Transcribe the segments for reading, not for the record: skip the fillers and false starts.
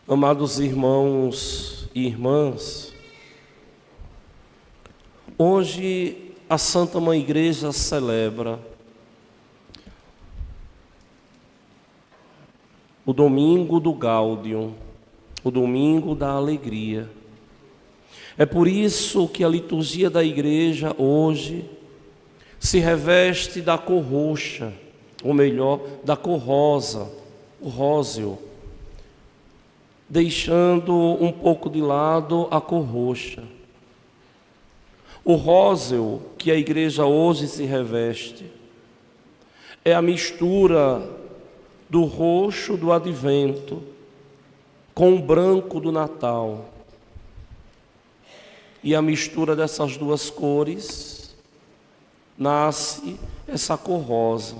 Amados irmãos e irmãs, hoje a Santa Mãe Igreja celebra o domingo do Gáudium, o domingo da alegria. É por isso que a liturgia da igreja hoje se reveste da cor roxa, ou melhor, da cor rosa, o róseo, deixando um pouco de lado a cor roxa. O róseo que a igreja hoje se reveste é a mistura do roxo do advento com o branco do Natal. E a mistura dessas duas cores nasce essa cor rosa,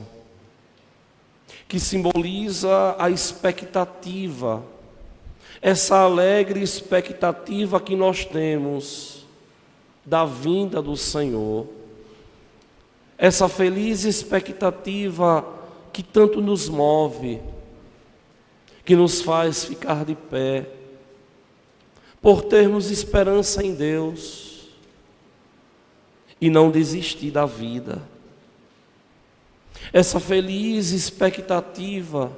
que simboliza a expectativa, essa alegre expectativa que nós temos da vinda do Senhor, essa feliz expectativa que tanto nos move, que nos faz ficar de pé, por termos esperança em Deus e não desistir da vida. Essa feliz expectativa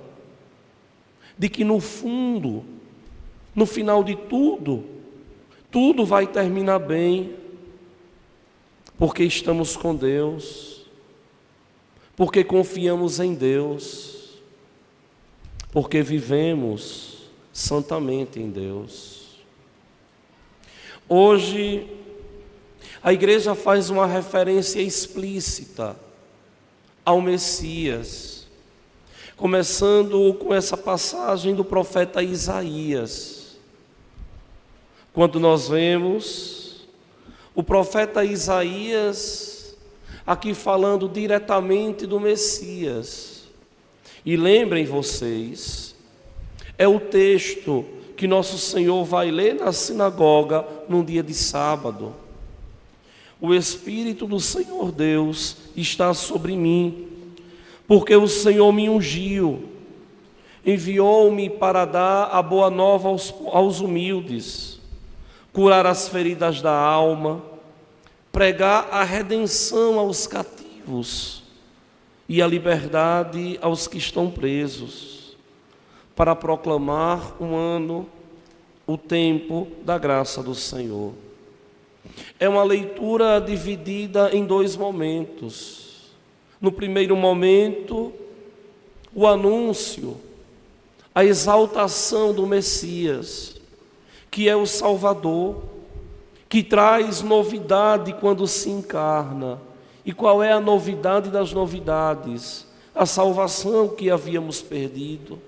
de que no fundo, no final de tudo, tudo vai terminar bem, porque estamos com Deus, porque confiamos em Deus, porque vivemos santamente em Deus. Hoje, a igreja faz uma referência explícita ao Messias, começando com essa passagem do profeta Isaías. Quando nós vemos o profeta Isaías aqui falando diretamente do Messias. E lembrem vocês, é o texto que nosso Senhor vai ler na sinagoga num dia de sábado. O Espírito do Senhor Deus está sobre mim, porque o Senhor me ungiu, enviou-me para dar a boa nova aos humildes, curar as feridas da alma, pregar a redenção aos cativos e a liberdade aos que estão presos, para proclamar um ano, o tempo da graça do Senhor. É uma leitura dividida em dois momentos. No primeiro momento, o anúncio, a exaltação do Messias, que é o Salvador, que traz novidade quando se encarna. E qual é a novidade das novidades? A salvação que havíamos perdido.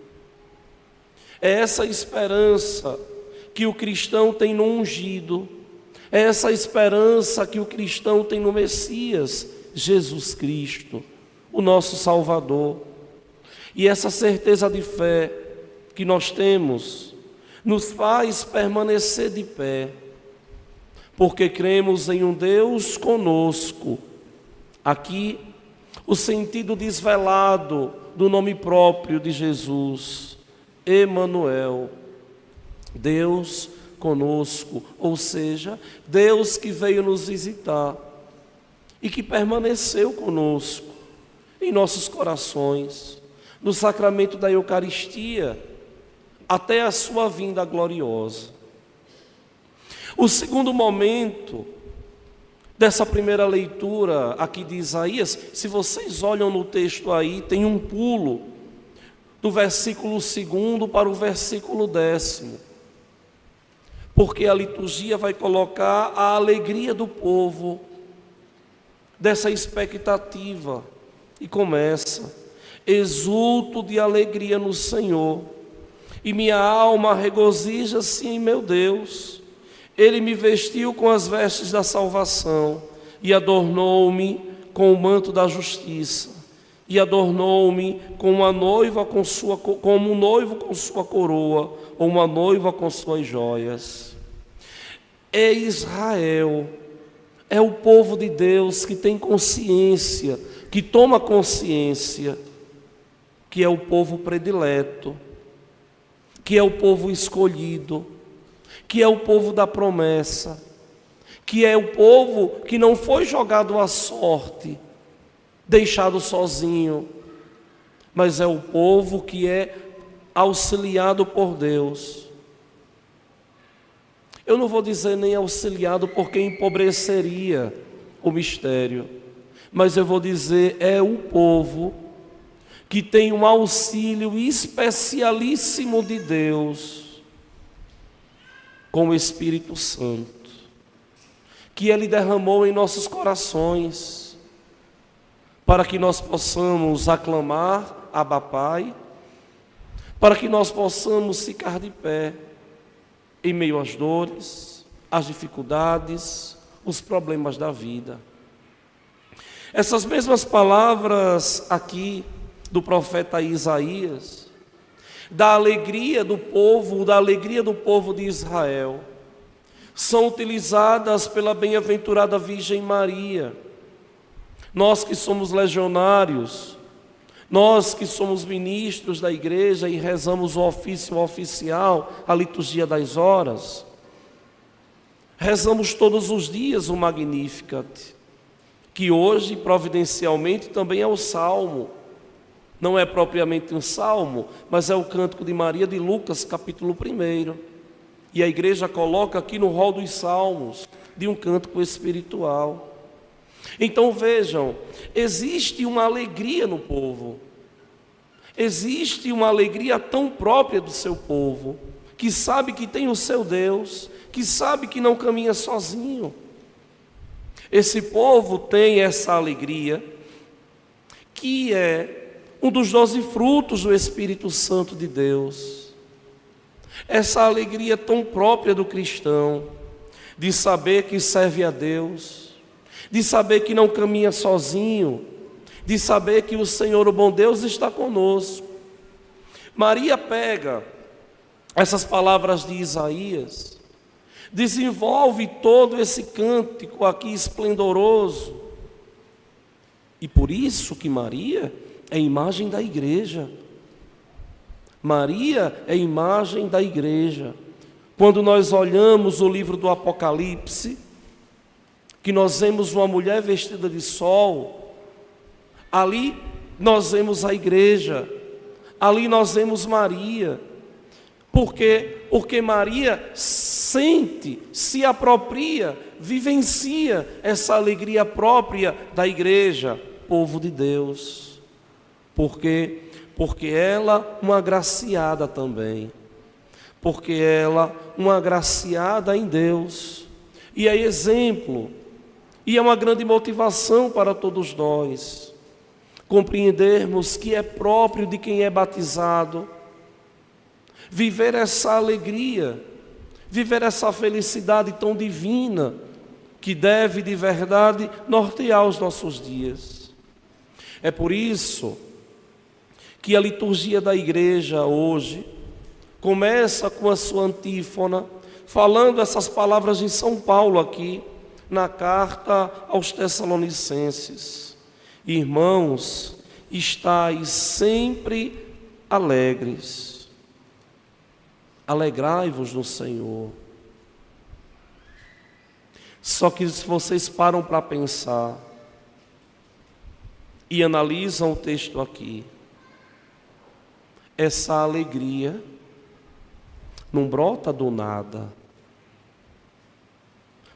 É essa esperança que o cristão tem no ungido, é essa esperança que o cristão tem no Messias, Jesus Cristo, o nosso Salvador. E essa certeza de fé que nós temos nos faz permanecer de pé, porque cremos em um Deus conosco. Aqui, o sentido desvelado do nome próprio de Jesus, Emanuel, Deus conosco, ou seja, Deus que veio nos visitar e que permaneceu conosco em nossos corações, no sacramento da Eucaristia, até a sua vinda gloriosa. O segundo momento dessa primeira leitura aqui de Isaías, se vocês olham no texto aí, tem um pulo do versículo 2 para o versículo 10, porque a liturgia vai colocar a alegria do povo, dessa expectativa, e começa: exulto de alegria no Senhor, e minha alma regozija-se em meu Deus. Ele me vestiu com as vestes da salvação e adornou-me com o manto da justiça, e adornou-me como um noivo com sua coroa, ou uma noiva com suas joias. É Israel, é o povo de Deus que tem consciência, que toma consciência, que é o povo predileto, que é o povo escolhido, que é o povo da promessa, que é o povo que não foi jogado à sorte, deixado sozinho, mas é o povo que é auxiliado por Deus. Eu não vou dizer nem auxiliado porque empobreceria o mistério, mas eu vou dizer é o povo que tem um auxílio especialíssimo de Deus com o Espírito Santo, que Ele derramou em nossos corações, para que nós possamos aclamar Abba Pai, para que nós possamos ficar de pé em meio às dores, às dificuldades, os problemas da vida. Essas mesmas palavras aqui do profeta Isaías, da alegria do povo de Israel, são utilizadas pela bem-aventurada Virgem Maria. Nós que somos legionários, nós que somos ministros da igreja e rezamos o ofício oficial, a liturgia das horas, rezamos todos os dias o Magnificat, que hoje providencialmente também é o salmo. Não é propriamente um salmo, mas é o Cântico de Maria de Lucas, capítulo 1. E a igreja coloca aqui no rol dos salmos, de um cântico espiritual. Então vejam, existe uma alegria no povo, existe uma alegria tão própria do seu povo, que sabe que tem o seu Deus, que sabe que não caminha sozinho. Esse povo tem essa alegria, que é um dos 12 frutos do Espírito Santo de Deus. Essa alegria tão própria do cristão, de saber que serve a Deus, de saber que não caminha sozinho, de saber que o Senhor, o bom Deus, está conosco. Maria pega essas palavras de Isaías, desenvolve todo esse cântico aqui esplendoroso, e por isso que Maria é imagem da igreja. Maria é imagem da igreja. Quando nós olhamos o livro do Apocalipse, que nós vemos uma mulher vestida de sol, ali nós vemos a igreja, ali nós vemos Maria. Por quê? Porque Maria sente, se apropria, vivencia essa alegria própria da igreja, povo de Deus. Por quê? Porque ela, uma agraciada também. Porque ela, uma agraciada em Deus. E é exemplo. E é uma grande motivação para todos nós compreendermos que é próprio de quem é batizado viver essa alegria, viver essa felicidade tão divina que deve de verdade nortear os nossos dias. É por isso que a liturgia da igreja hoje começa com a sua antífona, falando essas palavras de São Paulo aqui, na carta aos Tessalonicenses: irmãos, estais sempre alegres, alegrai-vos no Senhor. Só que se vocês param para pensar e analisam o texto aqui, essa alegria não brota do nada,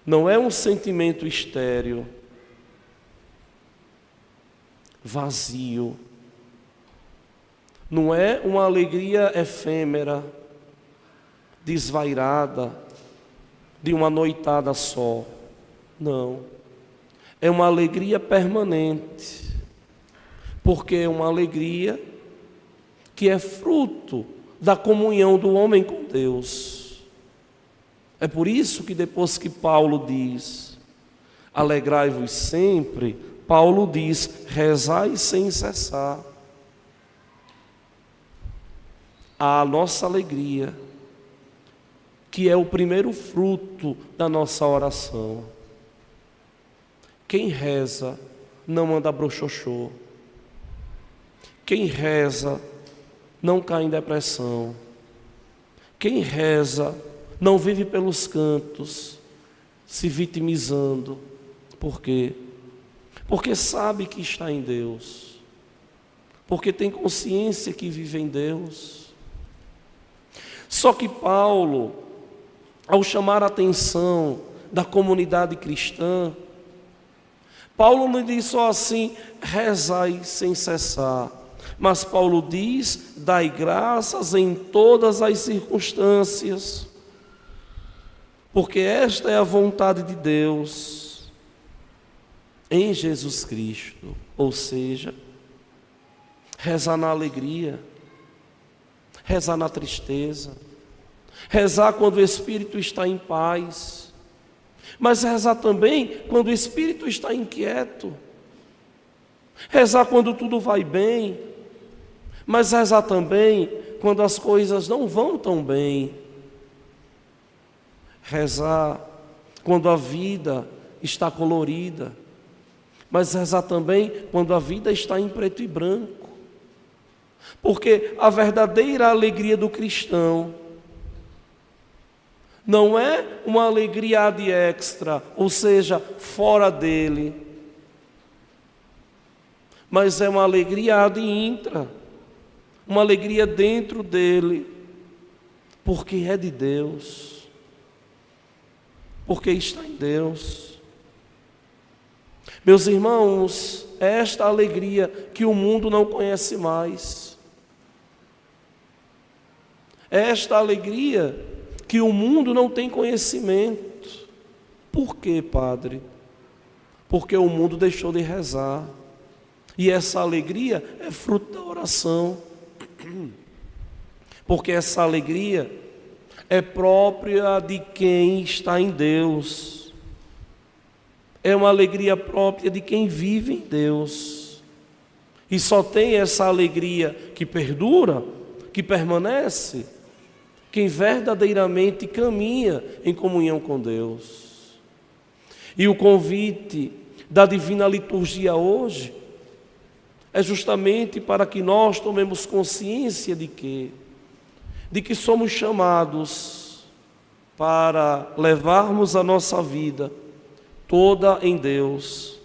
não é um sentimento estéril, vazio, não é uma alegria efêmera, desvairada, de uma noitada só. Não, é uma alegria permanente, porque é uma alegria que é fruto da comunhão do homem com Deus. É por isso que depois que Paulo diz, alegrai-vos sempre, Paulo diz, rezai sem cessar. A nossa alegria, que é o primeiro fruto da nossa oração. Quem reza não anda broxoxô. Quem reza não cai em depressão. Quem reza não vive pelos cantos, se vitimizando. Por quê? Porque sabe que está em Deus. Porque tem consciência que vive em Deus. Só que Paulo, ao chamar a atenção da comunidade cristã, Paulo não diz só assim, rezai sem cessar. Mas Paulo diz, dai graças em todas as circunstâncias. Porque esta é a vontade de Deus em Jesus Cristo. Ou seja, rezar na alegria, rezar na tristeza, rezar quando o espírito está em paz, mas rezar também quando o espírito está inquieto, rezar quando tudo vai bem, mas rezar também quando as coisas não vão tão bem, rezar quando a vida está colorida, mas rezar também quando a vida está em preto e branco. Porque a verdadeira alegria do cristão não é uma alegria ad extra, ou seja, fora dele, mas é uma alegria ad intra, uma alegria dentro dele, porque é de Deus, porque está em Deus. Meus irmãos, é esta alegria que o mundo não conhece mais. É esta alegria que o mundo não tem conhecimento. Por quê, Padre? Porque o mundo deixou de rezar. E essa alegria é fruto da oração. Porque essa alegria é própria de quem está em Deus. É uma alegria própria de quem vive em Deus. E só tem essa alegria que perdura, que permanece, quem verdadeiramente caminha em comunhão com Deus. E o convite da Divina Liturgia hoje é justamente para que nós tomemos consciência de que somos chamados para levarmos a nossa vida toda em Deus,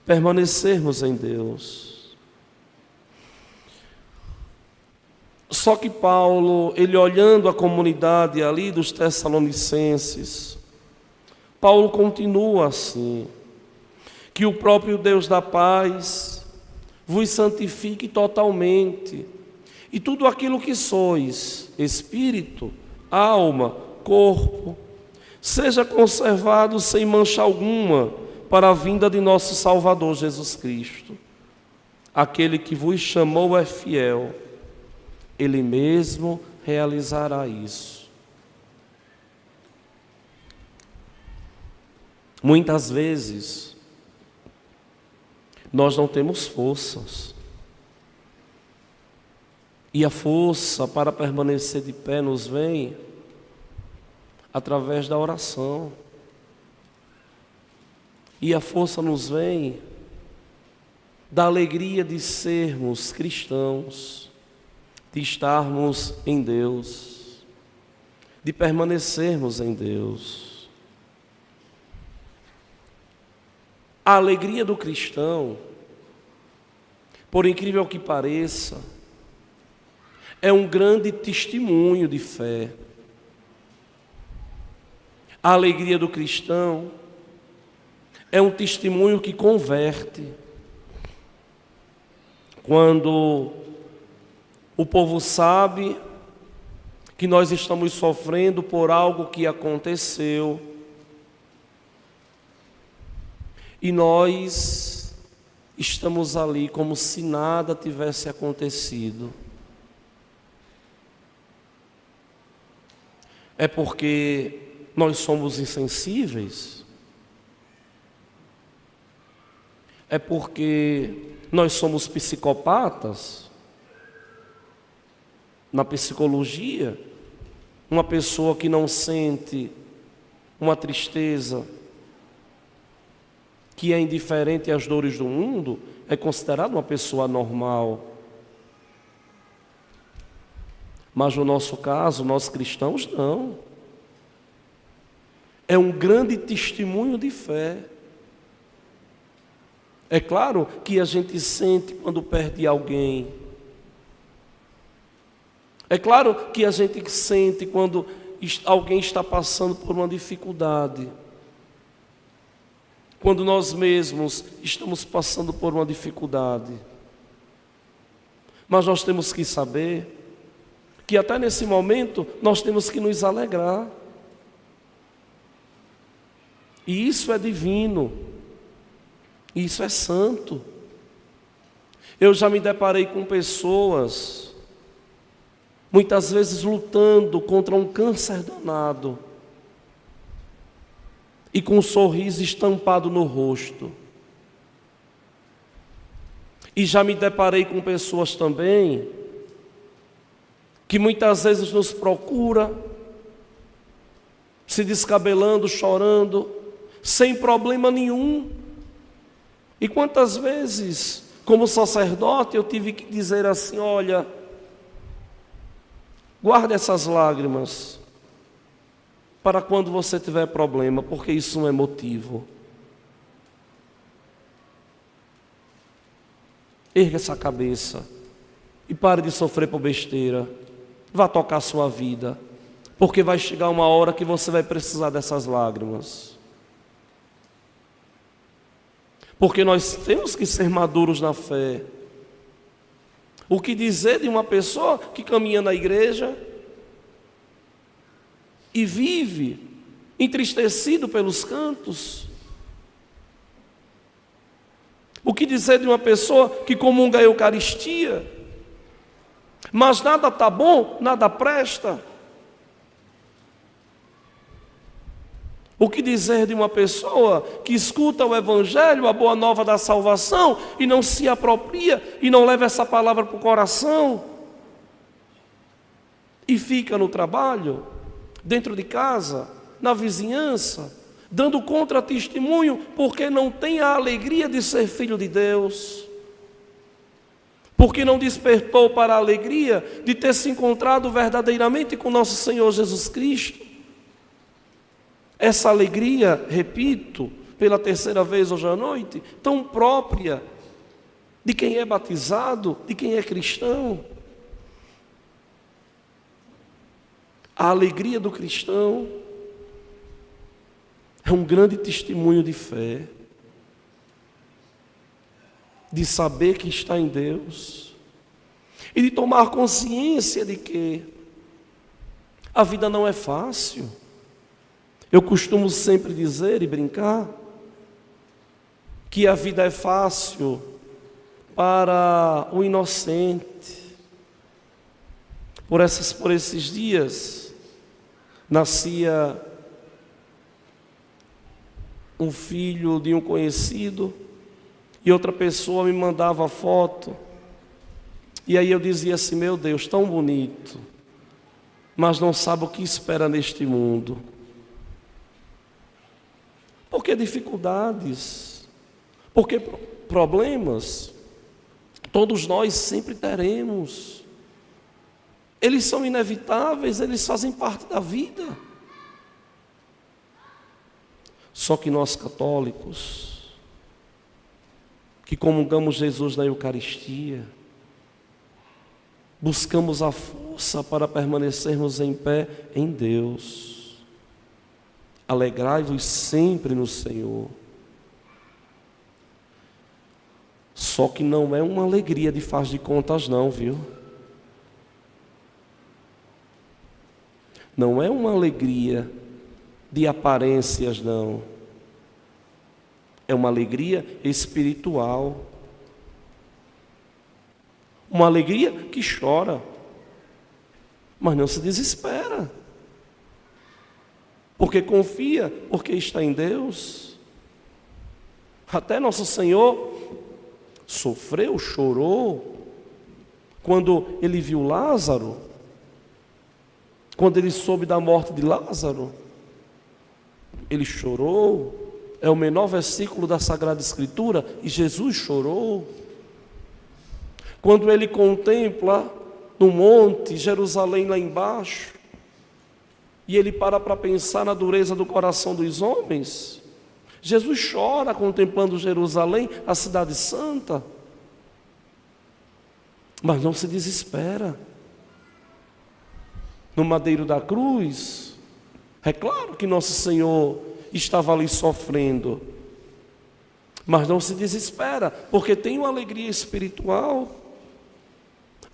permanecermos em Deus. Só que Paulo, ele olhando a comunidade ali dos Tessalonicenses, Paulo continua assim, que o próprio Deus da paz vos santifique totalmente, e tudo aquilo que sois, espírito, alma, corpo, seja conservado sem mancha alguma para a vinda de nosso Salvador Jesus Cristo. Aquele que vos chamou é fiel, Ele mesmo realizará isso. Muitas vezes, nós não temos forças. E a força para permanecer de pé nos vem através da oração. E a força nos vem da alegria de sermos cristãos, de estarmos em Deus, de permanecermos em Deus. A alegria do cristão, por incrível que pareça, é um grande testemunho de fé. A alegria do cristão é um testemunho que converte. Quando o povo sabe que nós estamos sofrendo por algo que aconteceu, e nós estamos ali como se nada tivesse acontecido. É porque nós somos insensíveis? É porque nós somos psicopatas? Na psicologia, uma pessoa que não sente uma tristeza, que é indiferente às dores do mundo, é considerada uma pessoa normal. Mas no nosso caso, nós cristãos, não. É um grande testemunho de fé. É claro que a gente sente quando perde alguém. É claro que a gente sente quando alguém está passando por uma dificuldade. Quando nós mesmos estamos passando por uma dificuldade. Mas nós temos que saber que até nesse momento nós temos que nos alegrar. E isso é divino. Isso é santo. Eu já me deparei com pessoas, muitas vezes lutando contra um câncer danado, e com um sorriso estampado no rosto. E já me deparei com pessoas também, que muitas vezes nos procura, se descabelando, chorando, sem problema nenhum. E quantas vezes, como sacerdote, eu tive que dizer assim: olha, guarde essas lágrimas para quando você tiver problema, porque isso não é motivo. Erga essa cabeça e pare de sofrer por besteira. Vá tocar a sua vida, porque vai chegar uma hora que você vai precisar dessas lágrimas. Porque nós temos que ser maduros na fé. O que dizer de uma pessoa que caminha na igreja e vive entristecido pelos cantos? O que dizer de uma pessoa que comunga a Eucaristia, mas nada está bom, nada presta? O que dizer de uma pessoa que escuta o Evangelho, a boa nova da salvação, e não se apropria, e não leva essa palavra para o coração, e fica no trabalho, dentro de casa, na vizinhança, dando contra-testemunho, porque não tem a alegria de ser filho de Deus, porque não despertou para a alegria de ter se encontrado verdadeiramente com nosso Senhor Jesus Cristo. Essa alegria, repito, pela terceira vez hoje à noite, tão própria de quem é batizado, de quem é cristão. A alegria do cristão é um grande testemunho de fé, de saber que está em Deus e de tomar consciência de que a vida não é fácil. Eu costumo sempre dizer e brincar que a vida é fácil para o inocente. Por esses dias, nascia um filho de um conhecido e outra pessoa me mandava foto. E aí eu dizia assim: meu Deus, tão bonito, mas não sabe o que espera neste mundo. Porque dificuldades, porque problemas, todos nós sempre teremos. Eles são inevitáveis, eles fazem parte da vida. Só que nós católicos, que comungamos Jesus na Eucaristia, buscamos a força para permanecermos em pé em Deus. Alegrai-vos sempre no Senhor. Só que não é uma alegria de faz de contas não, viu? Não é uma alegria de aparências não. É uma alegria espiritual. Uma alegria que chora, mas não se desespera. Porque confia, porque está em Deus. Até nosso Senhor sofreu, chorou, quando Ele viu Lázaro, quando Ele soube da morte de Lázaro, Ele chorou. É o menor versículo da Sagrada Escritura, e Jesus chorou. Quando Ele contempla no monte, Jerusalém lá embaixo, e ele para pensar na dureza do coração dos homens. Jesus chora contemplando Jerusalém, a cidade santa, mas não se desespera. No madeiro da cruz, é claro que nosso Senhor estava ali sofrendo, mas não se desespera, porque tem uma alegria espiritual,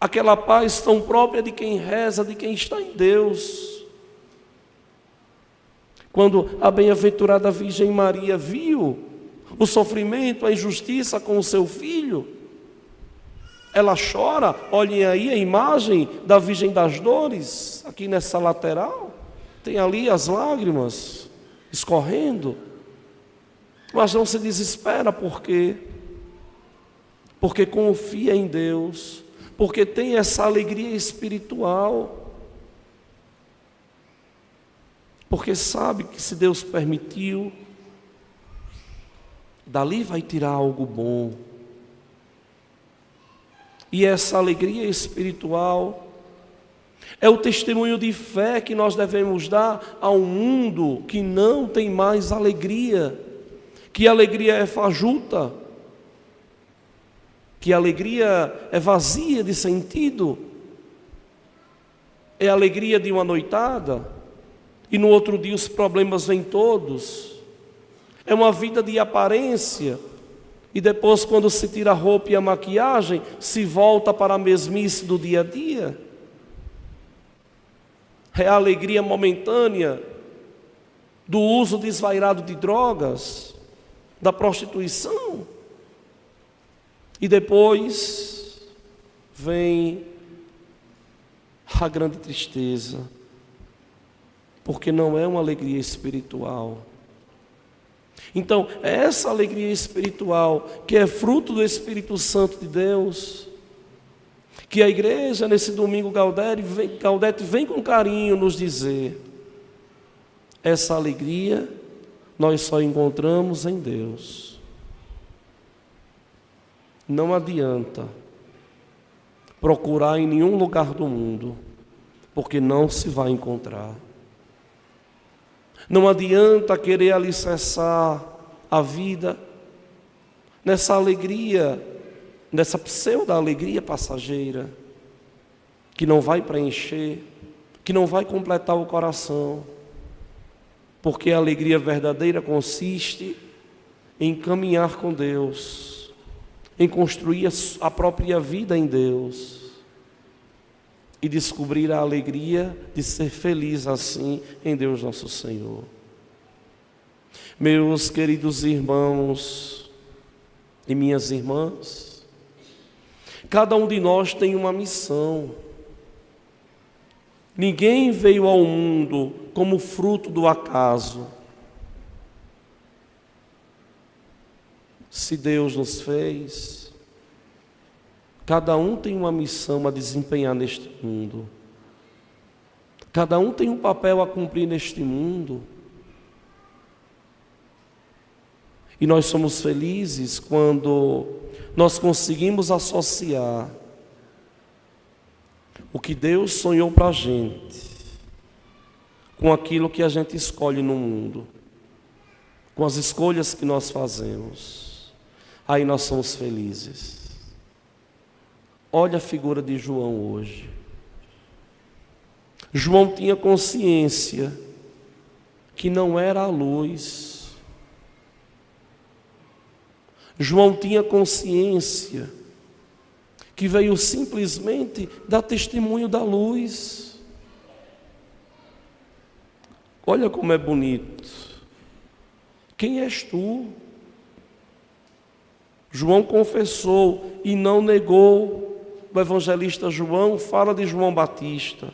aquela paz tão própria de quem reza, de quem está em Deus. Quando a bem-aventurada Virgem Maria viu o sofrimento, a injustiça com o seu filho, ela chora. Olhem aí a imagem da Virgem das Dores, aqui nessa lateral, tem ali as lágrimas escorrendo, mas não se desespera. Por quê? Porque confia em Deus, porque tem essa alegria espiritual, porque sabe que se Deus permitiu, dali vai tirar algo bom. E essa alegria espiritual é o testemunho de fé que nós devemos dar ao mundo que não tem mais alegria, que a alegria é fajuta, que a alegria é vazia de sentido, é a alegria de uma noitada, e no outro dia os problemas vêm todos. É uma vida de aparência, e depois, quando se tira a roupa e a maquiagem, se volta para a mesmice do dia a dia. É a alegria momentânea do uso desvairado de drogas, da prostituição. E depois vem a grande tristeza, porque não é uma alegria espiritual. Então, é essa alegria espiritual que é fruto do Espírito Santo de Deus, que a igreja, nesse domingo Gaudete vem com carinho nos dizer. Essa alegria nós só encontramos em Deus. Não adianta procurar em nenhum lugar do mundo, porque não se vai encontrar. Não adianta querer alicerçar a vida nessa alegria, nessa pseudo-alegria passageira, que não vai preencher, que não vai completar o coração, porque a alegria verdadeira consiste em caminhar com Deus, em construir a própria vida em Deus, e descobrir a alegria de ser feliz assim em Deus nosso Senhor. Meus queridos irmãos e minhas irmãs, cada um de nós tem uma missão. Ninguém veio ao mundo como fruto do acaso. Se Deus nos fez, cada um tem uma missão a desempenhar neste mundo. Cada um tem um papel a cumprir neste mundo. E nós somos felizes quando nós conseguimos associar o que Deus sonhou para a gente com aquilo que a gente escolhe no mundo, com as escolhas que nós fazemos. Aí nós somos felizes. Olha a figura de João hoje. João tinha consciência que não era a luz. João tinha consciência que veio simplesmente dar testemunho da luz. Olha como é bonito. Quem és tu? João confessou e não negou. O evangelista João fala de João Batista.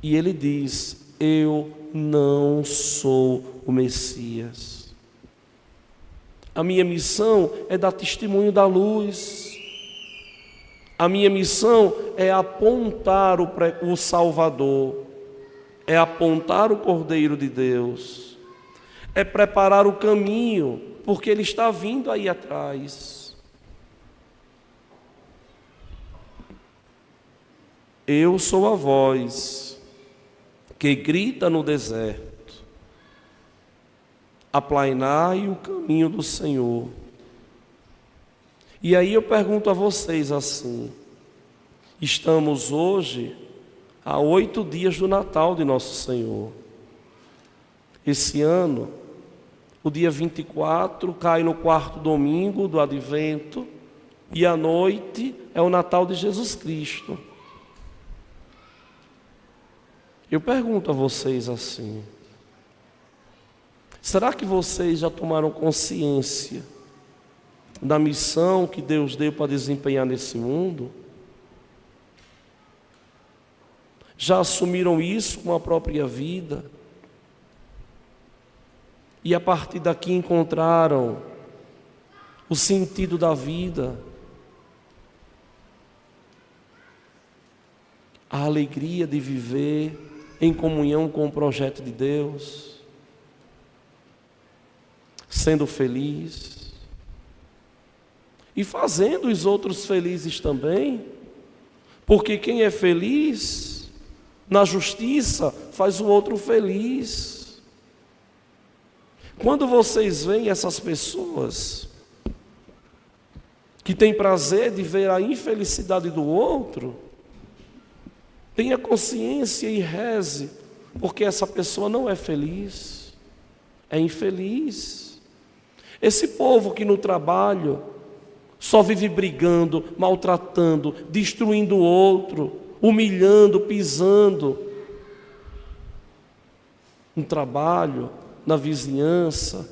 E ele diz: eu não sou o Messias. A minha missão é dar testemunho da luz. A minha missão é apontar o Salvador, é apontar o Cordeiro de Deus, é preparar o caminho, porque Ele está vindo aí atrás. Eu sou a voz que grita no deserto: aplainai o caminho do Senhor. E aí eu pergunto a vocês assim: estamos hoje a 8 dias do Natal de Nosso Senhor. Esse ano, o dia 24 cai no 4º domingo do Advento, e à noite é o Natal de Jesus Cristo. Eu pergunto a vocês assim: será que vocês já tomaram consciência da missão que Deus deu para desempenhar nesse mundo? Já assumiram isso com a própria vida? E a partir daqui encontraram o sentido da vida, a alegria de viver em comunhão com o projeto de Deus, sendo feliz e fazendo os outros felizes também, porque quem é feliz na justiça faz o outro feliz. Quando vocês veem essas pessoas que têm prazer de ver a infelicidade do outro, tenha consciência e reze, porque essa pessoa não é feliz, é infeliz. Esse povo que no trabalho só vive brigando, maltratando, destruindo o outro, humilhando, pisando, no trabalho, na vizinhança,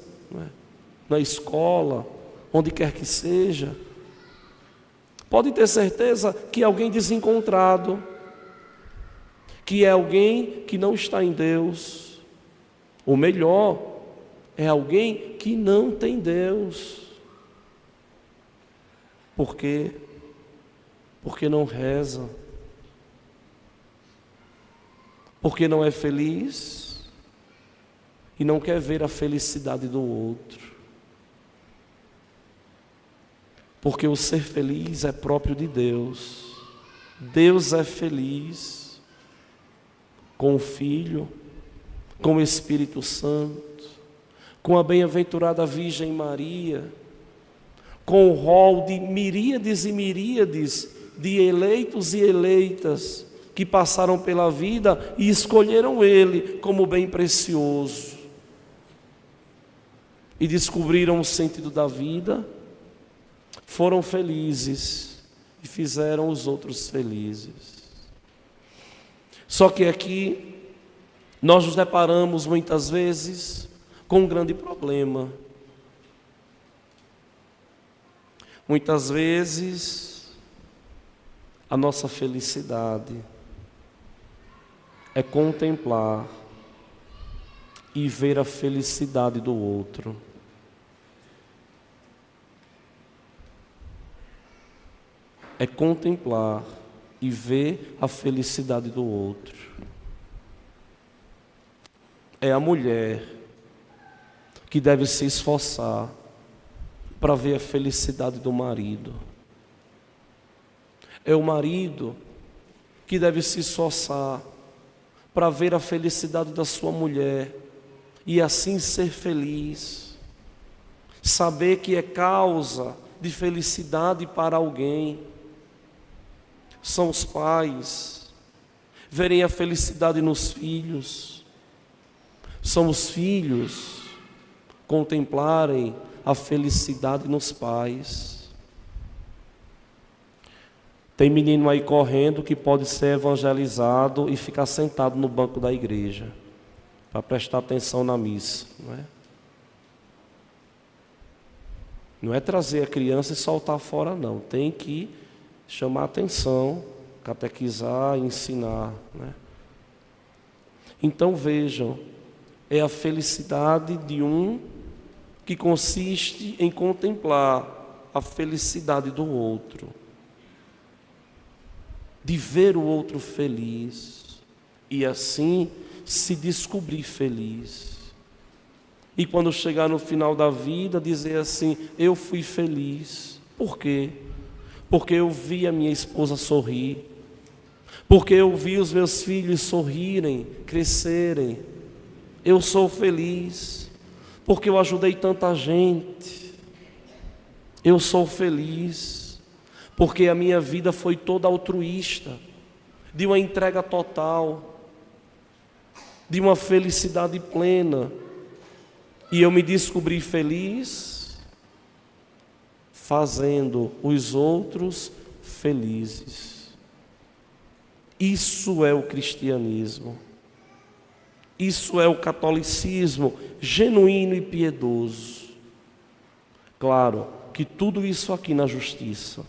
na escola, onde quer que seja, pode ter certeza que é alguém desencontrado, que é alguém que não está em Deus, ou melhor, é alguém que não tem Deus. Por quê? Porque não reza, porque não é feliz e não quer ver a felicidade do outro. Porque o ser feliz é próprio de Deus. Deus é feliz com o Filho, com o Espírito Santo, com a bem-aventurada Virgem Maria, com o rol de miríades e miríades de eleitos e eleitas que passaram pela vida e escolheram Ele como bem precioso e descobriram o sentido da vida, foram felizes e fizeram os outros felizes. Só que aqui nós nos deparamos muitas vezes com um grande problema. Muitas vezes a nossa felicidade é contemplar e ver a felicidade do outro. É contemplar e ver a felicidade do outro. É a mulher que deve se esforçar para ver a felicidade do marido. É o marido que deve se esforçar para ver a felicidade da sua mulher e assim ser feliz. Saber que é causa de felicidade para alguém. São os pais verem a felicidade nos filhos. São os filhos contemplarem a felicidade nos pais. Tem menino aí correndo que pode ser evangelizado e ficar sentado no banco da igreja para prestar atenção na missa, não é? Não é trazer a criança e soltar fora, não. Tem que chamar atenção, catequizar, ensinar, né? Então vejam, é a felicidade de um que consiste em contemplar a felicidade do outro, de ver o outro feliz e assim se descobrir feliz. E quando chegar no final da vida, dizer assim: eu fui feliz. Por quê? Porque eu vi a minha esposa sorrir, porque eu vi os meus filhos sorrirem, crescerem. Eu sou feliz, porque eu ajudei tanta gente. Eu sou feliz, porque a minha vida foi toda altruísta, de uma entrega total, de uma felicidade plena. E eu me descobri feliz fazendo os outros felizes. Isso é o cristianismo. Isso é o catolicismo genuíno e piedoso. Claro que tudo isso aqui na justiça,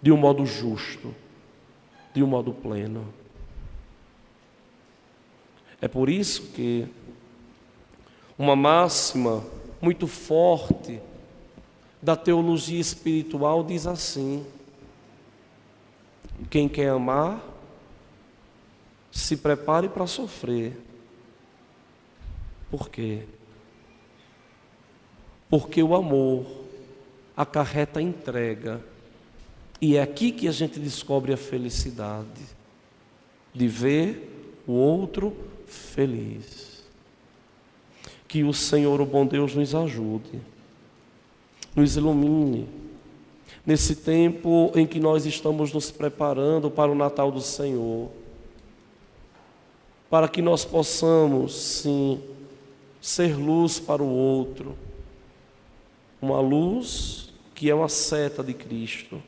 de um modo justo, de um modo pleno. É por isso que uma máxima muito forte da teologia espiritual diz assim: quem quer amar, se prepare para sofrer. Por quê? Porque o amor acarreta entrega, e é aqui que a gente descobre a felicidade, de ver o outro feliz. Que o Senhor, o bom Deus, nos ajude, nos ilumine, nesse tempo em que nós estamos nos preparando para o Natal do Senhor, para que nós possamos, sim, ser luz para o outro, uma luz que é uma seta de Cristo,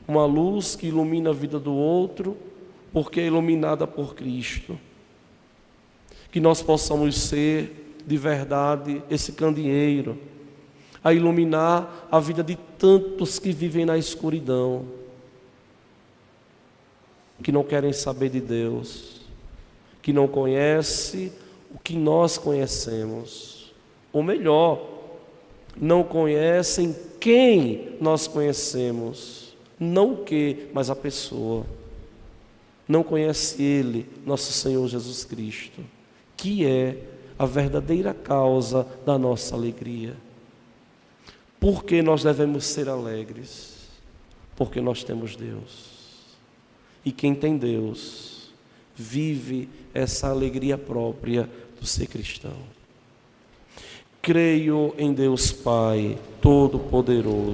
uma luz que ilumina a vida do outro, porque é iluminada por Cristo. Que nós possamos ser, de verdade, esse candeeiro, a iluminar a vida de tantos que vivem na escuridão, que não querem saber de Deus, que não conhecem o que nós conhecemos, ou melhor, não conhecem quem nós conhecemos, não o que, mas a pessoa. Não conhece Ele, nosso Senhor Jesus Cristo, que é a verdadeira causa da nossa alegria. Por que nós devemos ser alegres? Porque nós temos Deus. E quem tem Deus, vive essa alegria própria do ser cristão. Creio em Deus Pai Todo-Poderoso,